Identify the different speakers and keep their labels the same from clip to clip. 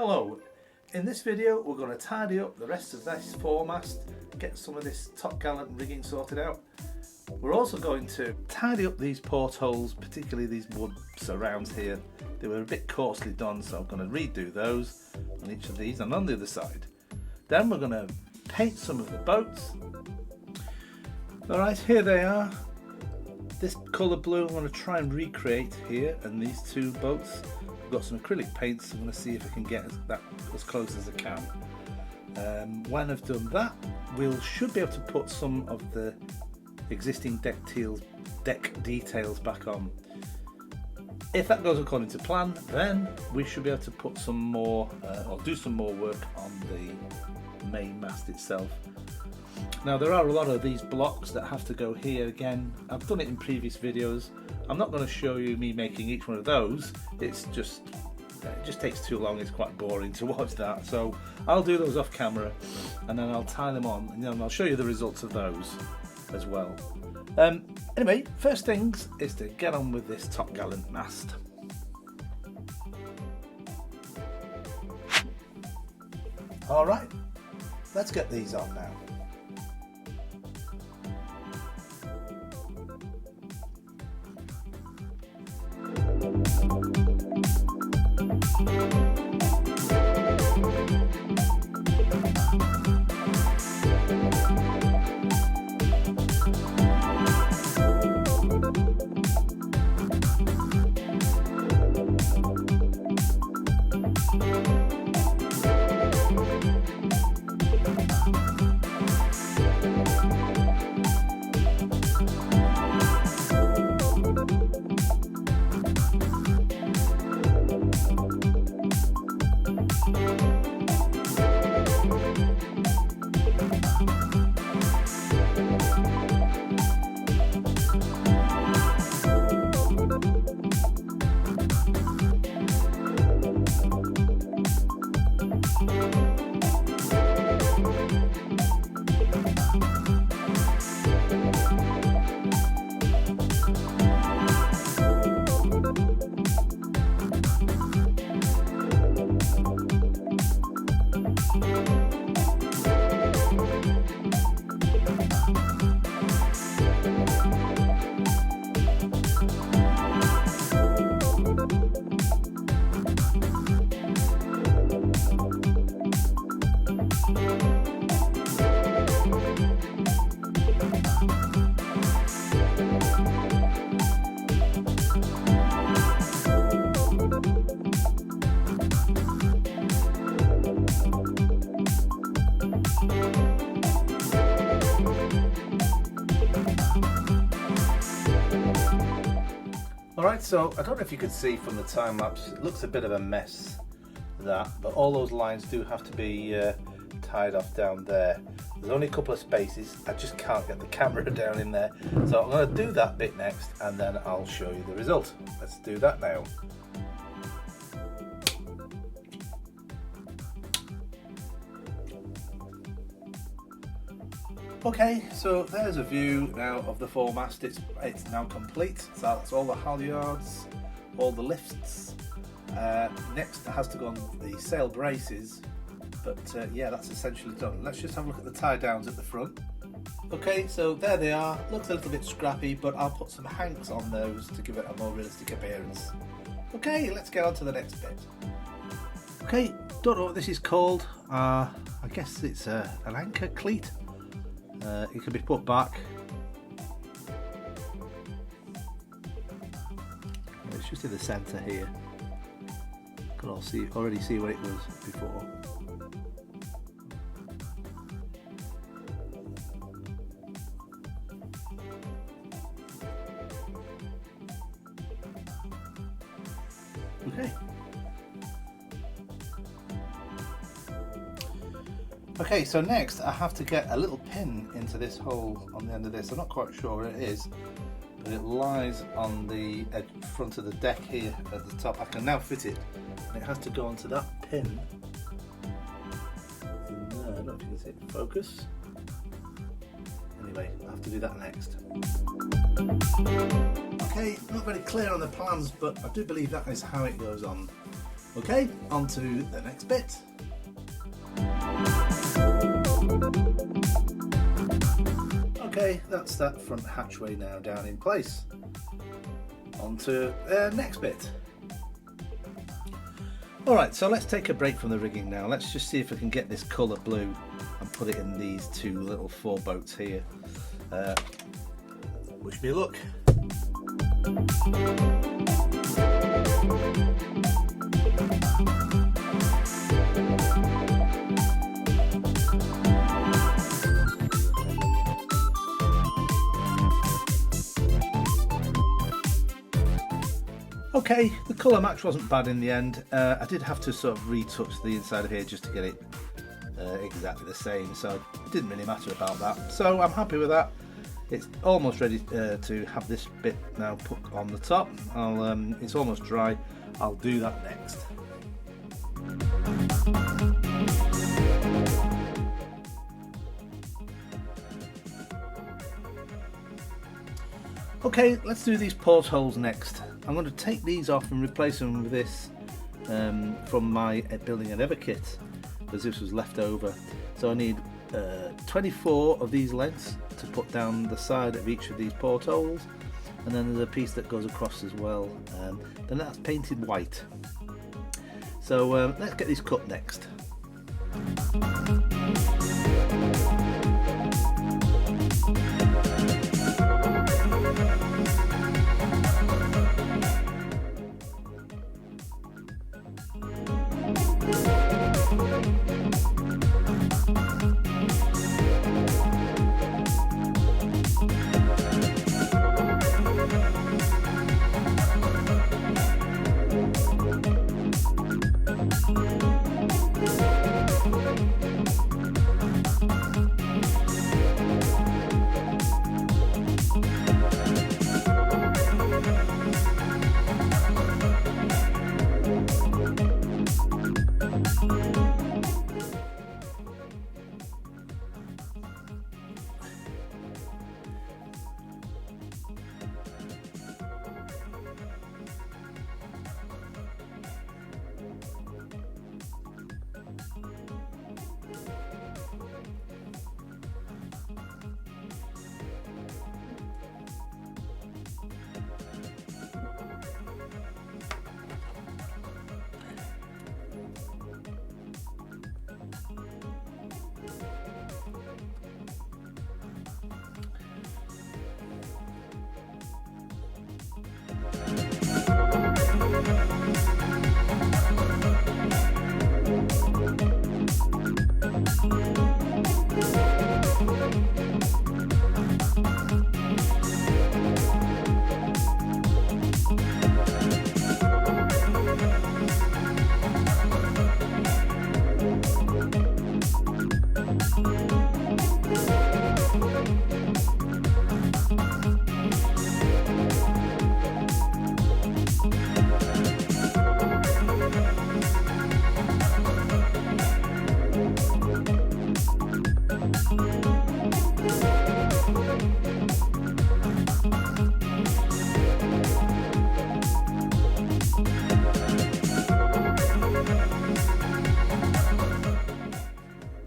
Speaker 1: Hello, in this video we're going to tidy up the rest of this foremast, get some of this top Gallant rigging sorted out. We're also going to tidy up these portholes, particularly these wood surrounds here. They were a bit coarsely done, so I'm going to redo those on each of these and on the other side. Then we're going to paint some of the boats. Alright, here they are. This colour blue I'm going to try and recreate here, and these two boats. I've got some acrylic paints, I'm going to see if I can get that as close as I can. When I've done that, we should be able to put some of the existing deck details back on. If that goes according to plan, then we should be able to put some more, or do some more work on the main mast itself. Now there are a lot of these blocks that have to go here again. I've done it in previous videos. I'm not going to show you me making each one of those. It just takes too long. It's quite boring to watch that. So I'll do those off camera and then I'll tie them on and then I'll show you the results of those as well. Anyway, first things is to get on with this top Gallant mast. Alright, let's get these on now. Alright, so I don't know if you could see from the time lapse, it looks a bit of a mess, that, but all those lines do have to be tied off down there. There's only a couple of spaces, I just can't get the camera down in there, so I'm going to do that bit next and then I'll show you the result. Let's do that now. Okay, so there's a view now of the foremast. It's now complete. So that's all the halyards, all the lifts. Next it has to go on the sail braces, but yeah, that's essentially done. Let's just have a look at the tie downs at the front. Okay, so there they are. Looks a little bit scrappy, but I'll put some hanks on those to give it a more realistic appearance. Okay, let's get on to the next bit. Okay, don't know what this is called. I guess it's an anchor cleat. It can be put back. It's just in the centre here. Can already see what it was before. Okay. Okay, so next I have to get a little pin into this hole on the end of this. I'm not quite sure where it is, but it lies on the front of the deck here at the top. I can now fit it, and it has to go onto that pin in there. I don't know if you can see it in focus. Anyway, I'll have to do that next. Okay, not very clear on the plans, but I do believe that is how it goes on. Okay, on to the next bit. Okay, that's that front hatchway now down in place. On to the next bit. Alright, so let's take a break from the rigging now. Let's just see if I can get this colour blue and put it in these two little 4 boats here. Wish me luck. Okay, the colour match wasn't bad in the end. I did have to sort of retouch the inside of here just to get it exactly the same, so it didn't really matter about that. So I'm happy with that. It's almost ready to have this bit now put on the top. It's almost dry. I'll do that next. Okay, let's do these portholes next. I'm going to take these off and replace them with this from my Building Endeavour kit, because this was left over. So I need 24 of these lengths to put down the side of each of these portholes, and then there's a piece that goes across as well, then that's painted white. So let's get these cut next.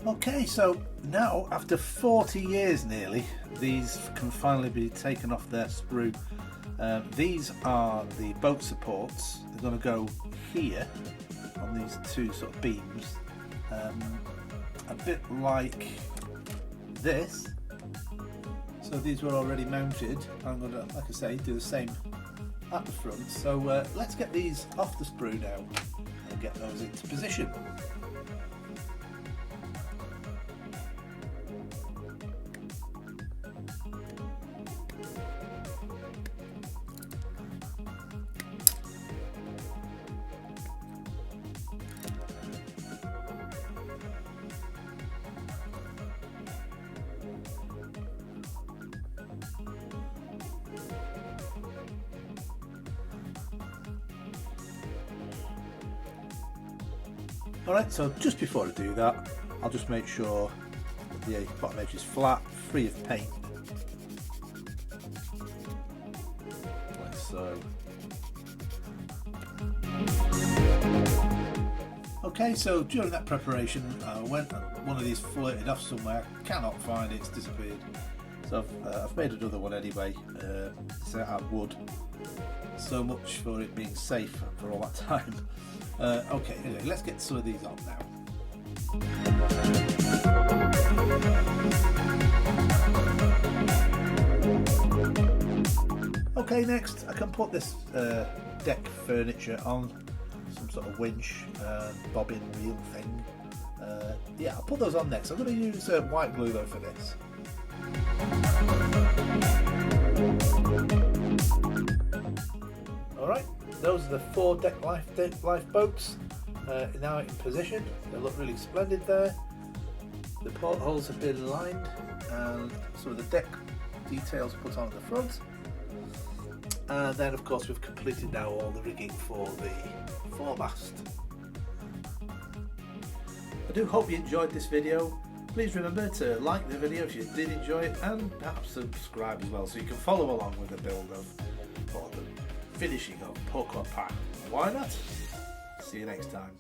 Speaker 1: Okay, so now after 40 years nearly, these can finally be taken off their sprue. These are the boat supports. They're going to go here on these two sort of beams, a bit like this. So these were already mounted. I'm going to, like I say, do the same at the front. So let's get these off the sprue now and get those into position. Alright, so just before I do that, I'll just make sure that the bottom edge is flat, free of paint, like so. Okay, so during that preparation, one of these floated off somewhere. Cannot find it; it's disappeared. So I've made another one anyway. It's out of wood. So much for it being safe for all that time. Okay, anyway, let's get some of these on now. Okay, next I can put this deck furniture on, some sort of winch, bobbin wheel thing. Yeah, I'll put those on next. I'm going to use white glue though for this. Alright, those are the 4 deck lifeboats now in position. They look really splendid there. The portholes have been lined and some of the deck details put on at the front. And then of course we've completed now all the rigging for the foremast. I do hope you enjoyed this video. Please remember to like the video if you did enjoy it, and perhaps subscribe as well so you can follow along with the build of, or the finishing of Pourquoi Pas. Why not? See you next time.